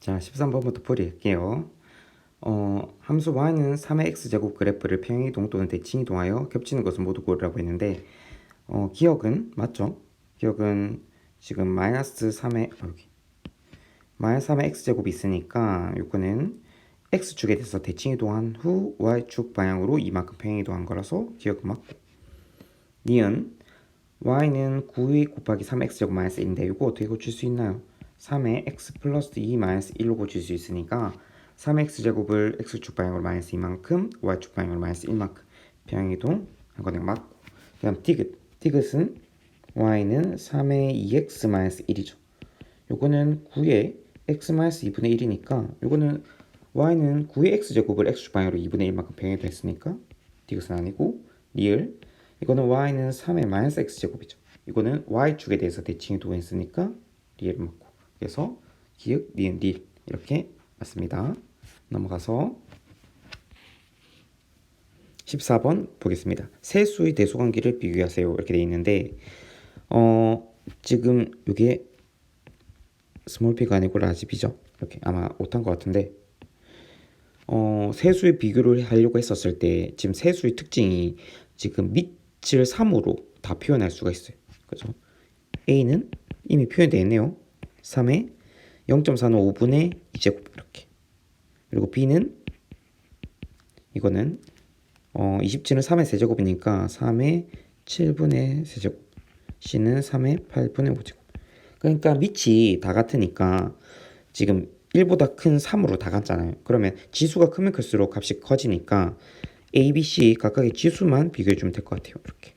자, 13번부터 풀이할게요. 함수 y는 3의 x제곱 그래프를 평행이동 또는 대칭이동하여 겹치는 것을 모두 고르라고 했는데 기억은 맞죠? 기억은 지금 마이너스 3의 마이너스 3의 x제곱이 있으니까 요거는 x축에 대해서 대칭이동한 후 y축 방향으로 이만큼 평행이동한 거라서 기억은 맞고, 니은 y는 9 곱하기 3의 x제곱 마이너스 1인데 이거 어떻게 고칠 수 있나요? 3의 x 플러스 2 마이너스 1로 고칠 수 있으니까 3의 x제곱을 x축 방향으로 마이너스 2만큼 y축 방향으로 마이너스 1만큼 평행이동 한 거는 맞고, 그 다음 디귿은 y는 3의 2x 마이너스 1이죠. 요거는 9의 x 마이너스 2분의 1이니까 요거는 y는 9의 x제곱을 x축 방향으로 2분의 1만큼 평행이동 했으니까 디귿은 아니고, 리을 이거는 y는 3의 마이너스 x제곱이죠. 이거는 y축에 대해서 대칭이동 했으니까 리을 맞고, 그래서 기역, 니은, 릴 이렇게 맞습니다. 넘어가서 14번 보겠습니다. 세 수의 대소관계를 비교하세요 이렇게 되어 있는데 지금 이게 스몰 p가 아니고 라지 p죠. 이렇게 아마 못한 것 같은데 세 수의 비교를 하려고 했었을 때 지금 세 수의 특징이 지금 밑을 3으로 다 표현할 수가 있어요. 그죠? A는 이미 표현되어 있네요. 3의 0.4는 5분의 2제곱 이렇게. 그리고 B는 이거는 27은 3의 세제곱이니까 3의 7분의 세제곱. C는 3의 8분의 5제곱. 그러니까 밑이 다 같으니까 지금 1보다 큰 3으로 다 같잖아요. 그러면 지수가 크면 클수록 값이 커지니까 A, B, C 각각의 지수만 비교해주면 될 것 같아요. 이렇게.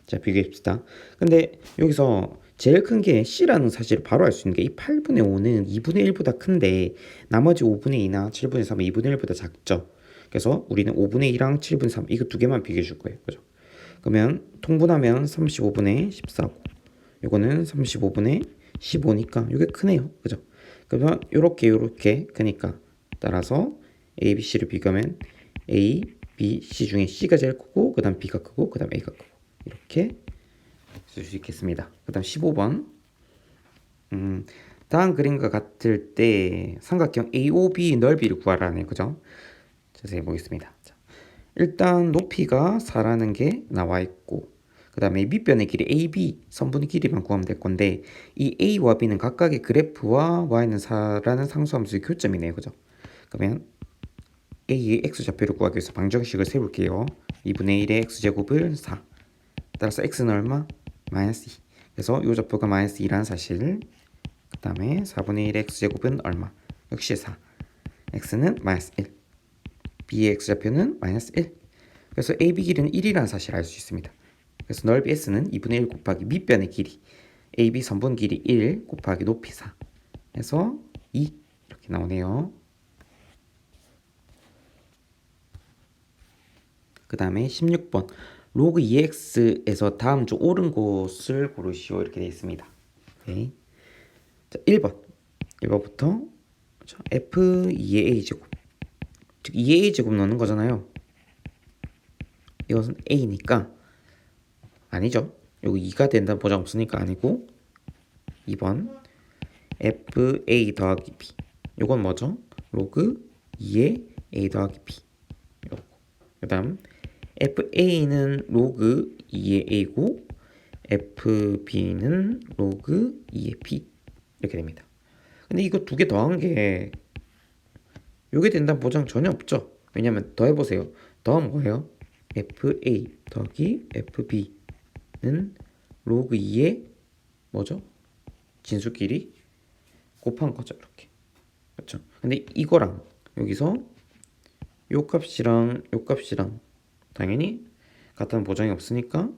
자, 비교해봅시다. 근데 여기서 제일 큰 게 C라는 사실을 바로 알 수 있는 게 이 8분의 5는 2분의 1보다 큰데 나머지 5분의 2나 7분의 3은 2분의 1보다 작죠. 그래서 우리는 5분의 2랑 7분의 3 이거 두 개만 비교해 줄 거예요. 그죠? 그러면 통분하면 35분의 14고 이거는 35분의 15니까 이게 크네요. 그죠? 그러면 요렇게 크니까 따라서 A, B, C를 비교하면 A, B, C 중에 C가 제일 크고 그 다음 B가 크고 그 다음 A가 크고 이렇게 쓸 수 있겠습니다. 그 다음 15번 다음 그림과 같을 때 삼각형 AOB 넓이를 구하라네. 그죠? 자세히 보겠습니다. 자, 일단 높이가 4라는 게 나와 있고 그 다음에 밑변의 길이 AB 선분의 길이만 구하면 될 건데 이 A와 B는 각각의 그래프와 Y는 4라는 상수함수의 교점이네요. 그죠? 그러면 A의 X좌표를 구하기 위해서 방정식을 세울게요. 2분의 1의 X제곱을 4 따라서 X는 얼마? 마이너스 2. 그래서 이 좌표가 마이너스 2라는 사실. 그 다음에 4분의 1의 X제곱은 얼마? 역시 4. X는 마이너스 1. B의 X좌표는 마이너스 1. 그래서 AB 길이는 1이라는 사실을 알 수 있습니다. 그래서 넓이 S는 2분의 1 곱하기 밑변의 길이 AB 선분 길이 1 곱하기 높이 4 해서 2 이렇게 나오네요. 그 다음에 16번 로그 2x에서 다음 중 옳은 곳을 고르시오 이렇게 되어 있습니다. 오케이. 자, 1번부터 F2의 A제곱 즉 2의 A제곱 넣는 거잖아요. 이것은 A니까 아니죠. 여기 2가 된다는 보장 없으니까 아니고 2번 FA 더하기 B 이건 뭐죠? 로그 2의 A 더하기 B 요거. 그 다음 FA는 로그 2의 A고 FB는 로그 2의 B 이렇게 됩니다. 근데 이거 두 개 더한 게 요게 된다는 보장 전혀 없죠. 왜냐면 더해보세요. 더하면 뭐예요? FA 더하기 FB는 로그 2의 뭐죠? 진수끼리 곱한 거죠. 이렇게. 그렇죠? 근데 이거랑 여기서 요 값이랑 요 값이랑 당연히 같다는 보장이 없으니까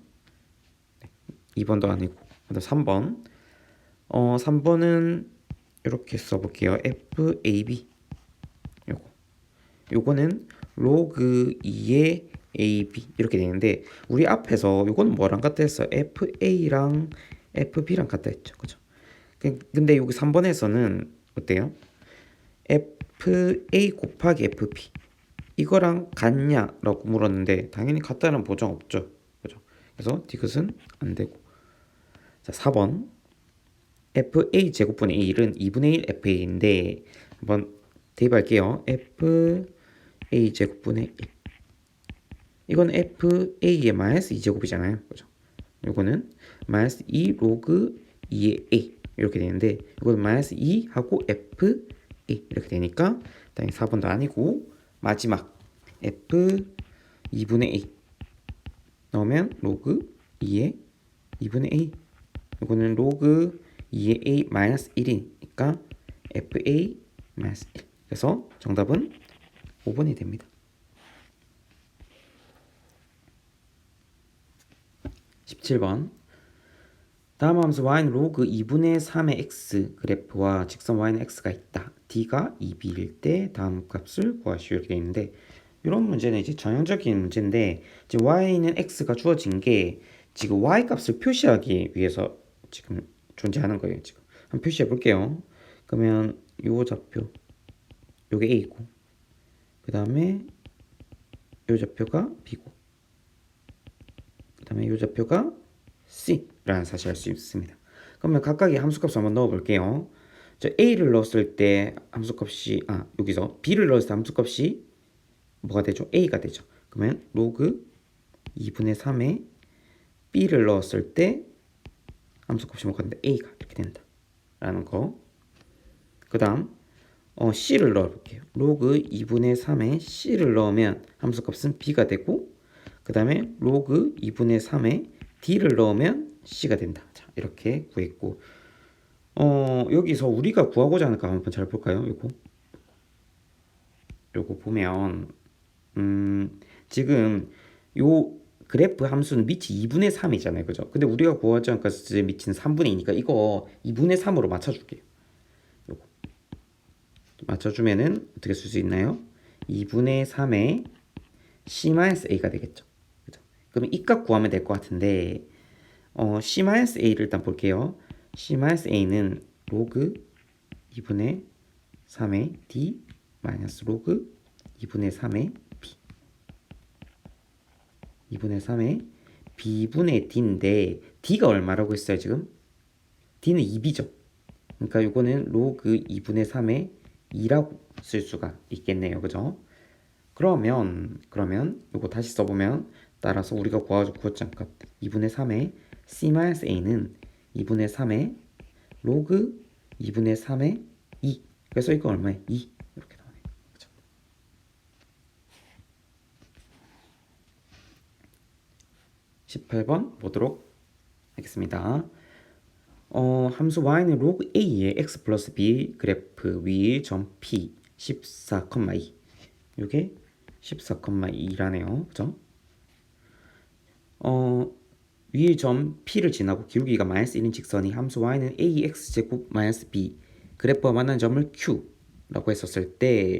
2번도 아니고. 그다음 3번 3번은 이렇게 써볼게요. FAB 요거는 로그 2의 AB 이렇게 되는데 우리 앞에서 요거는 뭐랑 같다 했어? FA랑 FB랑 같다 했죠. 그죠? 근데 여기 3번에서는 어때요? FA 곱하기 FB 이거랑 같냐라고 물었는데 당연히 같다는 보장 없죠. 그죠? 그래서 디귿은 안 되고. 자, 4번 FA 제곱분의 A1은 2분의 1 FA인데 한번 대입할게요. FA 제곱분의 1. 이건 FA의 마이너스 2제곱이잖아요. 그죠? 이거는 마이너스 2 로그 2의 A 이렇게 되는데 이거는 마이너스 2하고 FA 이렇게 되니까 당연히 4번도 아니고 마지막 F 2분의 A 넣으면 로그 2의 2분의 A 이거는 로그 2의 A 마이너스 1이니까 FA 마이너스 1 그래서 정답은 5번이 됩니다. 17번 다음 함수 y는 로그 2분의 3의 x 그래프와 직선 y는 x가 있다. d가 2b일 때 다음 값을 구하시오 이렇게 되어 있는데 이런 문제는 이제 전형적인 문제인데 지금 y는 x가 주어진 게 지금 y 값을 표시하기 위해서 지금 존재하는 거예요. 지금 한번 표시해 볼게요. 그러면 요 좌표 요게 a고 그 다음에 요 좌표가 b고 그 다음에 요 좌표가 C라는 사실을 알 수 있습니다. 그러면 각각의 함수값을 한번 넣어볼게요. 저 A를 넣었을 때 함수값이 여기서 B를 넣었을 때 함수값이 뭐가 되죠? A가 되죠. 그러면 로그 2분의 3에 B를 넣었을 때 함수값이 뭐가 된다? A가 이렇게 된다. 라는 거. 그 다음 C를 넣어볼게요. 로그 2분의 3에 C를 넣으면 함수값은 B가 되고 그 다음에 로그 2분의 3에 D를 넣으면 C가 된다. 자, 이렇게 구했고 여기서 우리가 구하고자 하는 거 한번 잘 볼까요? 요거 보면 지금 요 그래프 함수는 밑이 2분의 3이잖아요. 그죠? 근데 우리가 구하고자 하는 것은 밑은 3분의 2니까 이거 2분의 3으로 맞춰줄게요. 요거 맞춰주면은 어떻게 쓸 수 있나요? 2분의 3에 C-A가 되겠죠. 그죠? 그럼 이 값 구하면 될 것 같은데 C-A를 일단 볼게요. C-A는 로그 2분의 3의 D 마이너스 로그 2분의 3의 B 2분의 3의 B분의 D인데 D가 얼마라고 했어요 지금? D는 2B죠. 그러니까 이거는 로그 2분의 3의 2라고 쓸 수가 있겠네요. 그죠? 그러면 이거 다시 써보면 따라서 우리가 구하고자 값 2분의 3의 C-A는 2분의 3의 로그 2분의 3의 2 그래서 이거 얼마에? 2 이렇게 나오네요. 그렇죠? 18번 보도록 하겠습니다. 함수 y는 로그 a의 x 플러스 b 그래프 위 점 p 14,2 이게 14,2라네요. 그죠? 위 점 P를 지나고 기울기가 마이너스 1인 직선이 함수 y는 ax제곱 마이너스 b 그래프와 만나는 점을 Q라고 했었을 때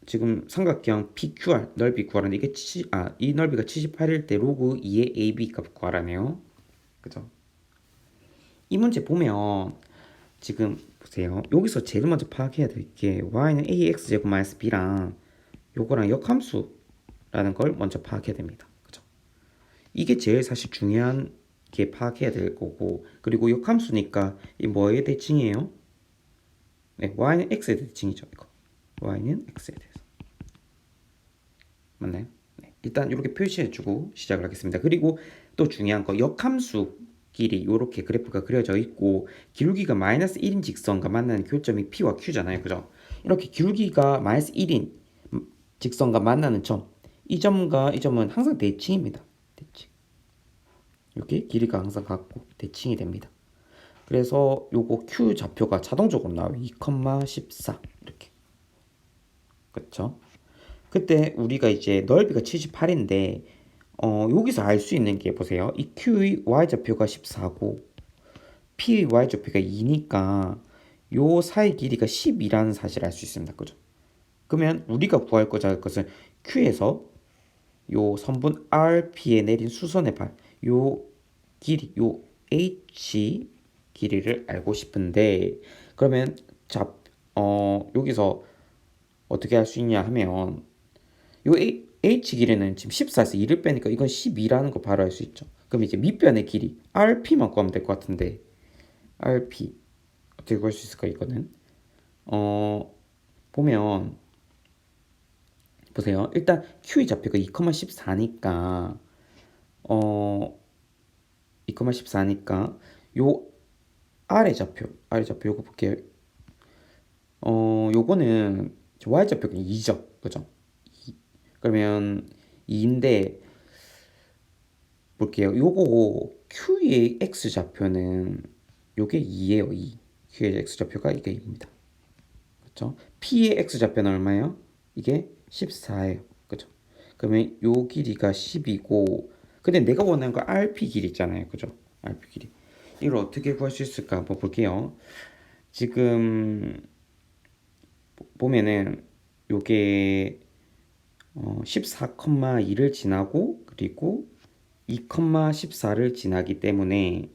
지금 삼각형 PQR 넓이 구하라는데 이게 이 넓이가 78일 때 로그 2의 AB 값 구하라네요. 그죠? 이 문제 보면 지금 보세요. 여기서 제일 먼저 파악해야 될 게 y는 ax제곱 마이너스 b랑 요거랑 역함수라는 걸 먼저 파악해야 됩니다. 그죠? 이게 제일 사실 중요한 게 파악해야 될 거고 그리고 역함수니까 이 뭐의 대칭이에요? 네, y는 x의 대칭이죠. 이거 y는 x에 대해서 맞나요? 네, 일단 이렇게 표시해주고 시작을 하겠습니다. 그리고 또 중요한 거 역함수끼리 이렇게 그래프가 그려져 있고 기울기가 마이너스 1인 직선과 만나는 교점이 P와 Q잖아요. 그죠? 이렇게 기울기가 마이너스 1인 직선과 만나는 점, 이 점과 이 점은 항상 대칭입니다. 대칭. 이렇게 길이가 항상 같고 대칭이 됩니다. 그래서 요거 Q 좌표가 자동적으로 나와요. 2,14 이렇게. 그렇죠? 그때 우리가 이제 넓이가 78인데 여기서 알 수 있는 게 보세요. 이 Q의 Y좌표가 14고 P의 Y좌표가 2니까 요 사이 길이가 12라는 사실을 알 수 있습니다. 그죠? 그러면 우리가 구하고자 할 것은 Q에서 요 선분 RP에 내린 수선의 발, 요 길이, 요 H 길이를 알고 싶은데 그러면 여기서 어떻게 할 수 있냐 하면 요 H 길이는 지금 14에서 2를 빼니까 이건 12라는 거 바로 알 수 있죠. 그럼 이제 밑변의 길이 RP만 구하면 될 것 같은데 RP 어떻게 구할 수 있을까 이거는 보면 보세요. 일단 Q의 좌표가 2,14니까 2,14니까 요 아래 좌표 요거 볼게요. 요거는 y좌표가 2죠. 그죠? 2. 그러면 2인데 볼게요. 요거 Q의 x좌표는 요게 2예요. 2. Q의 x좌표가 이게 2입니다. 그렇죠? P의 x좌표는 얼마예요? 이게 14예요. 그죠? 그러면 요 길이가 10이고 근데 내가 원하는 거 RP 길이 있잖아요. 그죠? RP 길이. 이걸 어떻게 구할 수 있을까 한번 볼게요. 지금 보면은 요게 14,2를 지나고 그리고 2,14를 지나기 때문에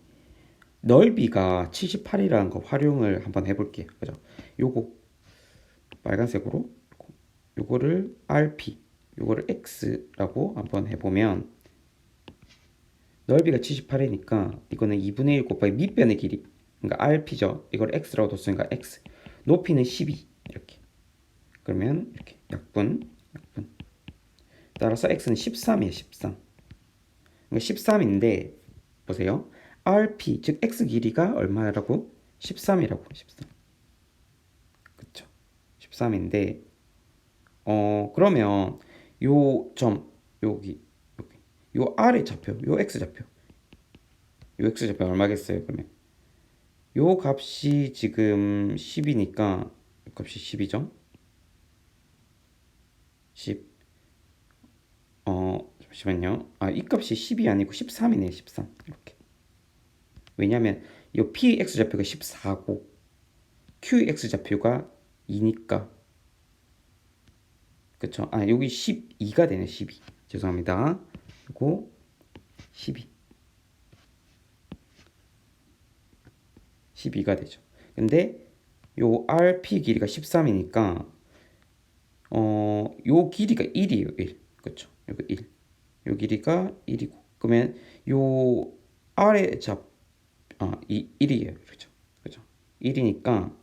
넓이가 78이라는 거 활용을 한번 해볼게요. 그죠? 요거 빨간색으로 요거를 RP 요거를 X라고 한번 해보면 넓이가 78이니까 이거는 2분의 1 곱하기 밑변의 길이 그러니까 RP죠. 이걸 X라고 뒀으니까 X 높이는 12 이렇게 그러면 이렇게 약분 따라서 X는 13이에요. 13 그러니까 13인데 보세요. RP 즉 X 길이가 얼마라고? 13이라고 13 그쵸 13인데 그러면 요 점 여기 요 아래 좌표 요 X좌표 요 X좌표 얼마겠어요? 그러면 요 값이 지금 10이니까 요 값이 10이죠 10 잠시만요 이 값이 10이 아니고 13이네요 13 이렇게 왜냐면 이 PX좌표가 14고 QX좌표가 2니까 그쵸 여기 12가 되네 12 죄송합니다 그리고 12가 되죠 근데 요 RP 길이가 13이니까 요 길이가 1이에요 1 그쵸 요거 1 요 길이가 1이고 그러면 요 아래 1이에요 그죠 1이니까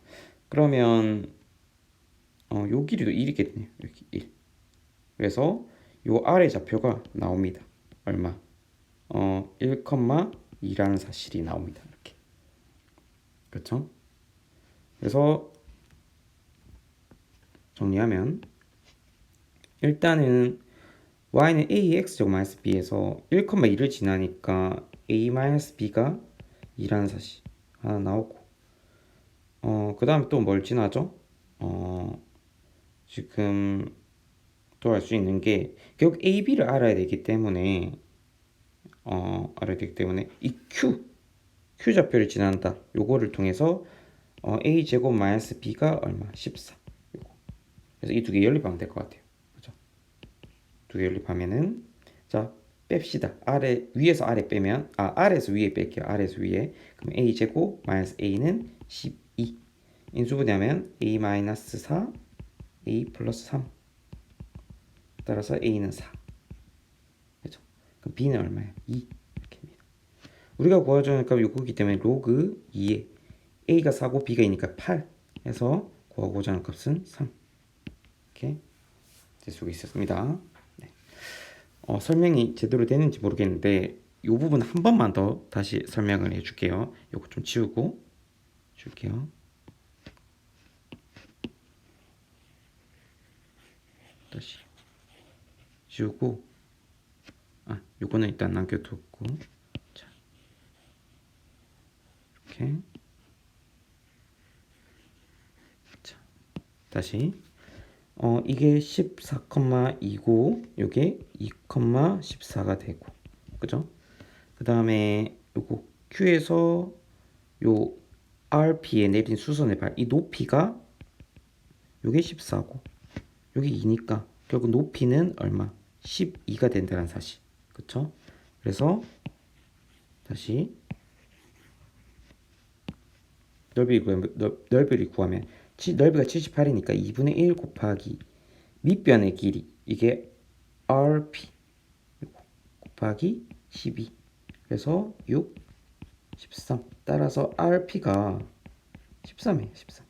그러면 요 길이도 1이게 되네요 여기 1 그래서 요 아래 좌표가 나옵니다 얼마 1,2라는 사실이 나옵니다 이렇게 그렇죠 그래서 정리하면 일단은 y는 ax 마이너스 b에서 1,2를 지나니까 a 마이너스 b가 2라는 사실 하나 나오고 그 다음에 또 뭘 지나죠? 지금 또 알 수 있는 게 결국 a, b를 알아야 되기 때문에 이 q 좌표를 지난다 요거를 통해서 a 제곱 마이너스 b가 얼마? 14 요거. 그래서 이 두 개 연립하면 될 것 같아요 그죠? 두 개 연립하면은 자 뺍시다 위에서 아래 빼면 아래에서 위에 뺄게요 아래에서 위에 그럼 a 제곱 마이너스 a는 12 인수분해하면 a 마이너스 4 a 플러스 3 따라서 a는 4 그죠? 그럼 b는 얼마예요? 2 이렇게입니다 우리가 구하자는 값이 요거기 때문에 로그 2에 a가 4고 b가 2니까 8 해서 구하고자 하는 값은 3 이렇게 될 수가 있었습니다 네. 설명이 제대로 되는지 모르겠는데 이 부분 한 번만 더 다시 설명을 해줄게요 요거 좀 지우고 줄게요 다시 지우고 요거는 일단 남겨두고 자 이렇게 자 다시 이게 14,2고 요게 2,14가 되고 그죠? 그 다음에 요거 Q에서 요 RP에 내린 수선의 발 이 높이가 요게 14고 요게 2니까 결국 높이는 얼마? 12가 된다는 사실 그쵸? 그래서 다시 넓이를 구하면 넓이가 78이니까 2분의 1 곱하기 밑변의 길이 이게 RP 곱하기 12 그래서 6 13. 따라서 RP가 13이에요. 13.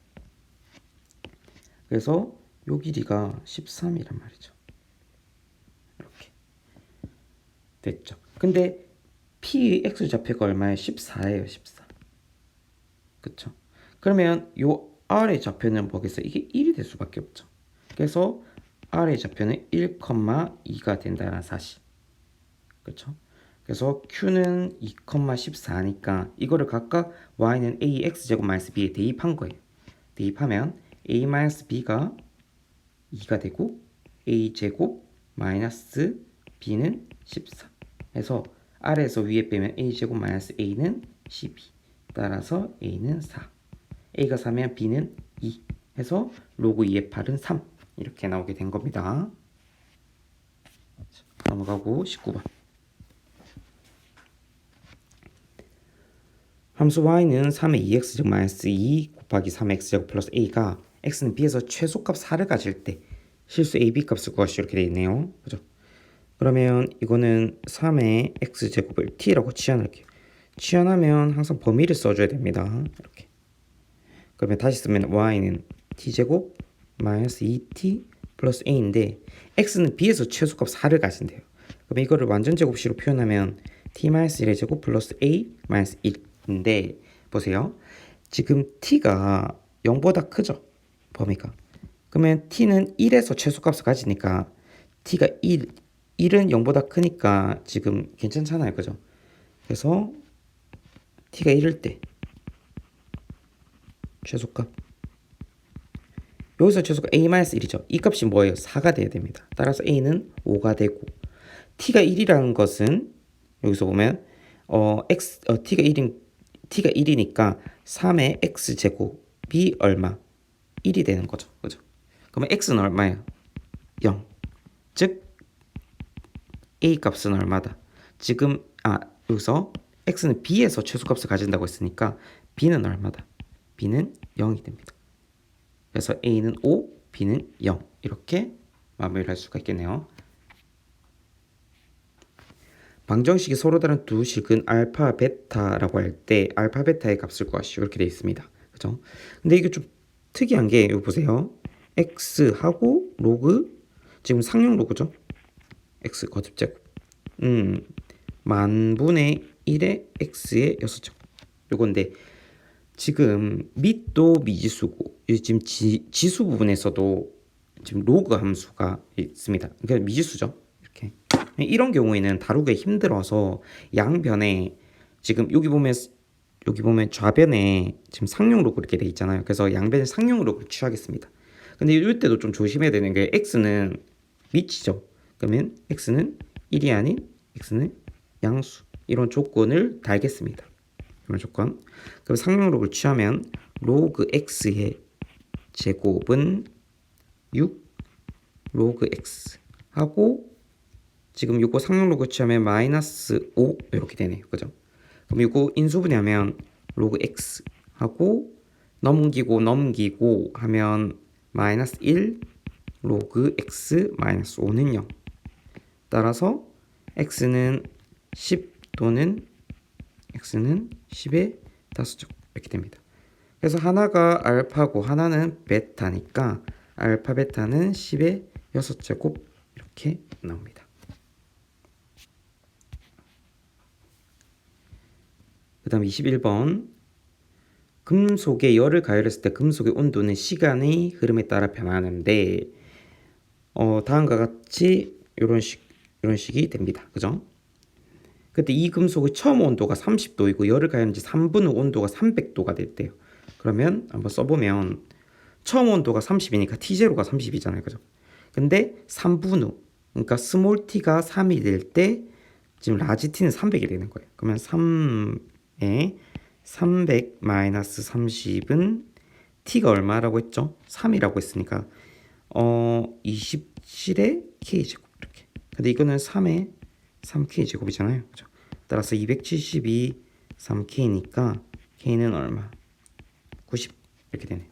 그래서 요 길이가 13이란 말이죠. 이렇게 됐죠. 근데 PX 좌표가 얼마예요? 14예요. 14. 그쵸? 그러면 요 R의 좌표는 뭐겠어요? 이게 1이 될 수밖에 없죠. 그래서 R의 좌표는 1,2가 된다는 사실. 그쵸? 그래서 Q는 2,14니까 이거를 각각 Y는 AX제곱 마이너스 B에 대입한 거예요. 대입하면 A 마이너스 B가 2가 되고 A제곱 마이너스 B는 14 해서 아래에서 위에 빼면 A제곱 마이너스 A는 12 따라서 A는 4 A가 4면 B는 2 해서 로그 2의 8은 3 이렇게 나오게 된 겁니다. 넘어가고 19번 함수 y는 3의 2x제곱 마이너스 2 곱하기 3x제곱 플러스 a가 x는 b에서 최소값 4를 가질 때 실수 a, b 값을 구하시오 이렇게 되어 있네요. 그죠? 그러면 이거는 3의 x제곱을 t라고 치환할게요. 치환하면 항상 범위를 써줘야 됩니다. 이렇게. 그러면 다시 쓰면 y는 t제곱 마이너스 2t 플러스 a인데 x는 b에서 최소값 4를 가진대요. 그럼 이거를 완전제곱식으로 표현하면 t 마이너스 1의 제곱 플러스 a 마이너스 1인데 보세요. 지금 t가 0보다 크죠? 범위가. 그러면 t는 1에서 최소값을 가지니까 t가 1, 1은 0보다 크니까 지금 괜찮잖아요. 그죠? 그래서 t가 1일 때 최소값 여기서 최소값 a-1이죠. 이 값이 뭐예요? 4가 돼야 됩니다. 따라서 a는 5가 되고 t가 1이라는 것은 여기서 보면 t가 1이니까 3의 x제곱이 얼마? 1이 되는 거죠. 그죠? 그러면 x는 얼마예요? 0. 즉 a 값은 얼마다? 지금 여기서 x는 b에서 최소값을 가진다고 했으니까 b는 얼마다? b는 0이 됩니다. 그래서 a는 5, b는 0 이렇게 마무리를 할 수가 있겠네요. 방정식이 서로 다른 두 식은 알파, 베타라고 할 때 알파, 베타의 값을 구하시오 이렇게 되어 있습니다. 그죠? 근데 이게 좀 특이한 게 여기 보세요. x하고 로그 지금 상용 로그죠? x 거듭제곱 만분의 1의 x의 6제곱 요건데 지금 밑도 미지수고 지금 지수 부분에서도 지금 로그 함수가 있습니다. 그러니까 미지수죠. 이렇게 이런 경우에는 다루기 힘들어서 양변에 지금 여기 보면 좌변에 지금 상용 로그 이렇게 돼 있잖아요. 그래서 양변에 상용 로그를 취하겠습니다. 근데 이럴 때도 좀 조심해야 되는 게 x는 밑이죠. 그러면 x는 1이 아닌 x는 양수 이런 조건을 달겠습니다. 이런 조건. 그럼 상용 로그를 취하면 로그 x의 제곱은 6 로그 x 하고 지금 요거 상용 로그 취하면 마이너스 5 이렇게 되네요. 그죠? 그럼 요거 인수분해하면 로그 x 하고 넘기고 하면 마이너스 1 로그 x 마이너스 5는 0 따라서 x는 10 또는 x는 10의 5제곱 이렇게 됩니다. 그래서 하나가 알파고 하나는 베타니까 알파 베타는 10의 6제곱 이렇게 나옵니다. 그 다음 21번 금속에 열을 가열했을 때 금속의 온도는 시간의 흐름에 따라 변하는데 다음과 같이 이런 식이 됩니다. 그죠? 그때 이 금속의 처음 온도가 30도이고 열을 가열한 지 3분 후 온도가 300도가 됐대요. 그러면 한번 써보면 처음 온도가 30이니까 T0가 30이잖아요. 그죠? 근데 3분 후 그러니까 스몰 t가 3이 될 때 지금 라지 t는 300이 되는 거예요. 그러면 3에 300 마이너스 30은 t가 얼마라고 했죠? 3이라고 했으니까 27의 k제곱 이렇게. 근데 이거는 3의 3k제곱이잖아요. 그죠? 따라서 272 3k니까 k는 얼마? 90 이렇게 되네요.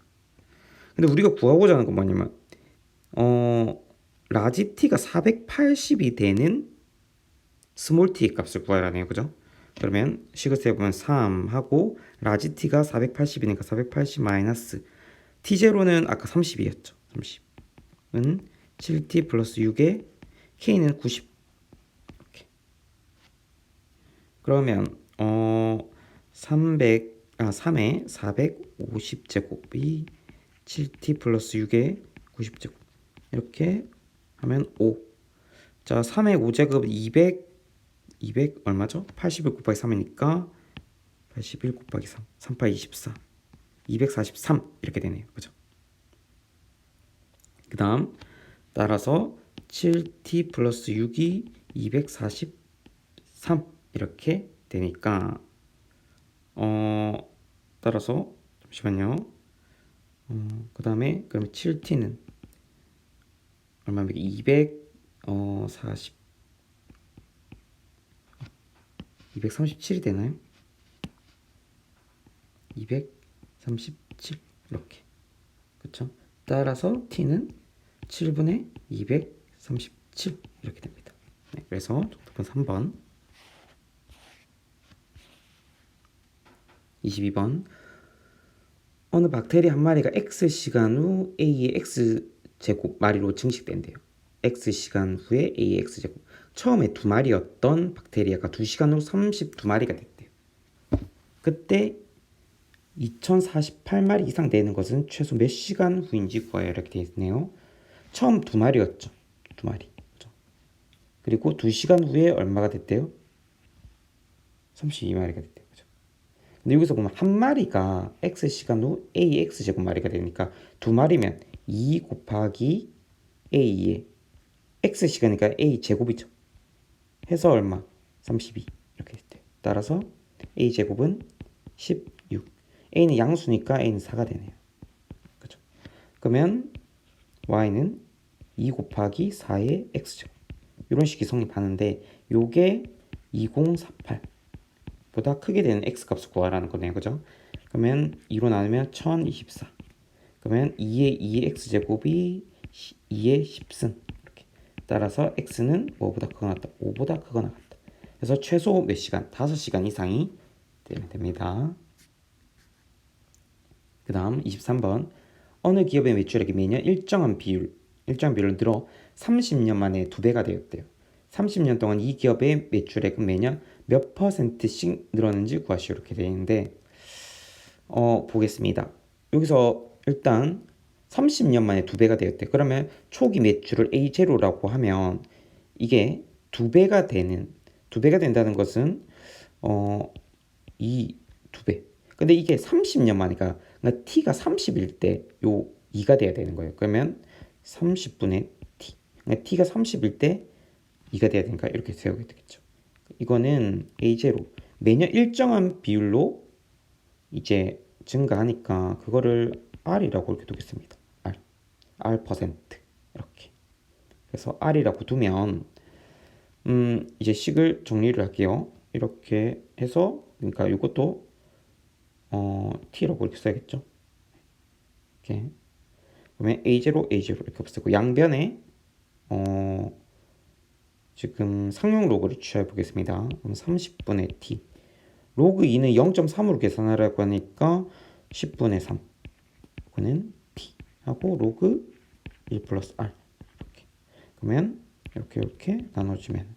근데 우리가 구하고자 하는 건 뭐냐면 라지 t가 480이 되는 스몰 t의 값을 구하라네요. 그죠? 그러면 식을 세보면 3 하고 라지 t가 480이니까 480 마이너스 t0는 아까 30이었죠. 30은 7t 플러스 6에 k는 90. 이렇게. 그러면 3에 450제곱이 7t 플러스 6에 90제곱 이렇게 하면 5. 자, 3의 5제곱은 200 얼마죠? 81 곱하기 3이니까 81 곱하기 3 3파 24 243 이렇게 되네요. 그죠? 그 다음 따라서 7t 플러스 6이 243 이렇게 되니까 따라서 잠시만요. 그 다음에 그럼 7t는 얼마입니까? 237이 되나요? 237 이렇게. 그렇죠? 따라서 t는 7분의 237 이렇게 됩니다. 네, 그래서 정답은 3번. 22번 어느 박테리아 한 마리가 X시간 후 A의 X제곱 마리로 증식된대요. X시간 후에 A의 X제곱. 처음에 2마리였던 박테리아가 2시간 후 32마리가 됐대요. 그때 2048마리 이상 되는 것은 최소 몇 시간 후인지 구하여 이렇게 되어 있네요. 처음 2마리였죠. 2마리. 그죠? 그리고 2시간 후에 얼마가 됐대요? 32마리가 됐대요. 그죠? 근데 여기서 보면 한 마리가 X시간 후 A X제곱 마리가 되니까 2마리면 2 곱하기 A의 X시간이니까 A 제곱이죠. 해서 얼마? 32 이렇게 됐대요. 따라서 A 제곱은 16. A는 양수니까 A는 4가 되네요. 그죠? 그러면 Y는 2 곱하기 4의 X제곱. 이런 식이 성립하는데 요게 2048 보다 크게 되는 X 값을 구하라는 거네요. 그죠? 그러면 2로 나누면 1024. 그러면 2의 2의 X제곱이 2의 10승. 이렇게. 따라서 X는 뭐보다 크거나 같다? 5보다 크거나 같다. 그래서 최소 몇 시간? 5시간 이상이 되면 됩니다. 그 다음 23번 어느 기업의 매출액이 매년 일정한 비율로 늘어 30년 만에 2배가 되었대요. 30년 동안 이 기업의 매출액은 매년 몇 %씩 늘었는지 구하시오 이렇게 되어 있는데 보겠습니다. 여기서 일단 30년 만에 2배가 되었대요. 그러면 초기 매출을 A0라고 하면 이게 2배가 된다는 것은 이 2배. 근데 이게 30년 만이니까 그러니까 t가 30일 때 요 2가 돼야 되는 거예요. 그러면 30분의 t. 그러니까 t가 30일 때 2가 돼야 되니까 이렇게 세우게 되겠죠. 이거는 A0 매년 일정한 비율로 이제 증가하니까 그거를 R이라고 이렇게 두겠습니다. R 퍼센트 이렇게. 그래서 R이라고 두면 이제 식을 정리를 할게요. 이렇게 해서 그러니까 이것도 T라고 이렇게 써야겠죠. 이렇게. 그러면 A0 이렇게 없애고 양변에 지금 상용 로그를 취해 보겠습니다. 그럼 30분의 T. 로그 2는 0.3으로 계산하라고 하니까 10분의 3. 이거는 T 하고 로그 1 플러스 R. 이렇게. 그러면 이렇게 나눠주면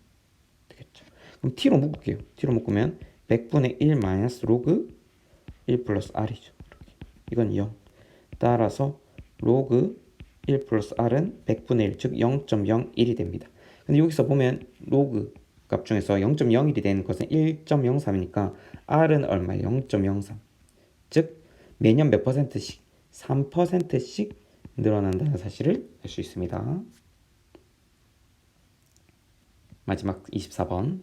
되겠죠. 그럼 T로 묶을게요. T로 묶으면 100분의 1 마이너스 로그 1 플러스 R이죠. 이렇게. 이건 0. 따라서 로그 1 플러스 R은 100분의 1, 즉 0.01이 됩니다. 근데 여기서 보면 로그 값 중에서 0.01이 되는 것은 1.03이니까 R은 얼마예요? 0.03. 즉 매년 몇 %씩? 3%씩 늘어난다는 사실을 알 수 있습니다. 마지막 24번.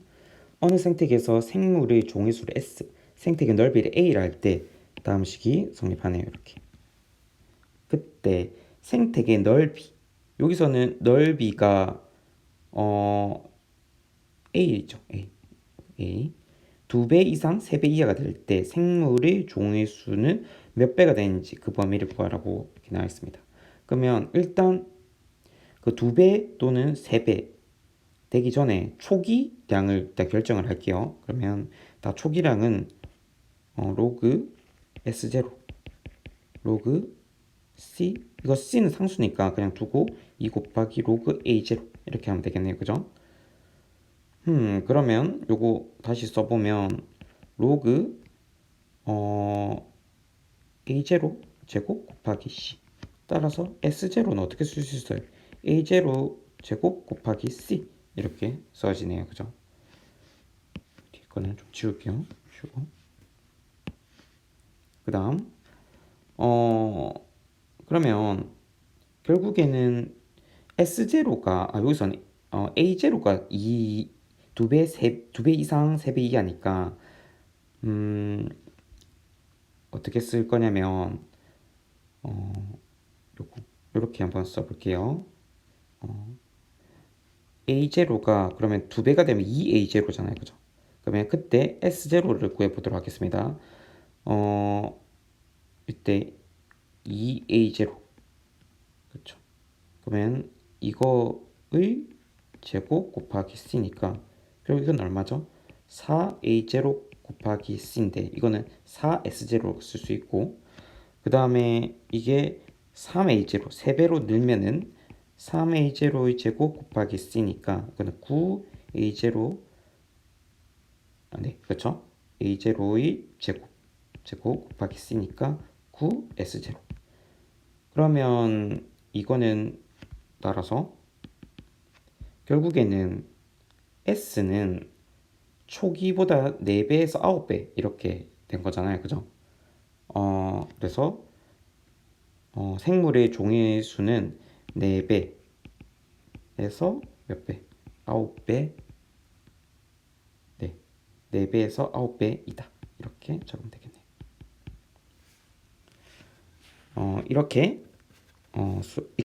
어느 생태계에서 생물의 종의수를 S, 생태계 넓이를 A라 할 때 다음 식이 성립하네요. 이렇게. 그때 생태계 넓이. 여기서는 넓이가 A죠. A. 2배 이상 3배 이하가 될 때 생물의 종의 수는 몇 배가 되는지 그 범위를 구하라고 이렇게 나와 있습니다. 그러면 일단 그 2배 또는 3배 되기 전에 초기량을 일단 결정을 할게요. 그러면 다 초기량은 로그 S0 로그 C, 이거 C는 상수니까 그냥 두고 2 곱하기 로그 A0 이렇게 하면 되겠네요. 그죠? 그러면 요거 다시 써보면 로그 A0 제곱 곱하기 C, 따라서 S0는 어떻게 쓸 수 있어요? A0 제곱 곱하기 C 이렇게 써지네요. 그죠? 이거는 좀 지울게요. 지우고 그 다음 그러면 결국에는 S0가 여기서는 A0가 2배 이상 3배 이하니까 어떻게 쓸 거냐면 요렇게 한번 써볼게요. A0가 그러면 2배가 되면 2A0잖아요. 그죠? 그러면 그때 S0를 구해보도록 하겠습니다. 이때 2A0 그렇죠. 그러면 이거의 제곱 곱하기 C니까 그리고 이건 얼마죠? 4A0 곱하기 C인데 이거는 4S0로 쓸 수 있고, 그 다음에 이게 3A0 3배로 늘면은 3A0의 제곱 곱하기 C니까 이거는 9A0 네 그렇죠. A0의 제곱 곱하기 C니까 9S0. 그러면 이거는 따라서 결국에는 S는 초기보다 4배에서 9배 이렇게 된 거잖아요. 그죠? 그래서 생물의 종의 수는 4배에서 몇 배? 9배. 네. 4배에서 9배이다. 이렇게 적으면 되겠네요. 이렇게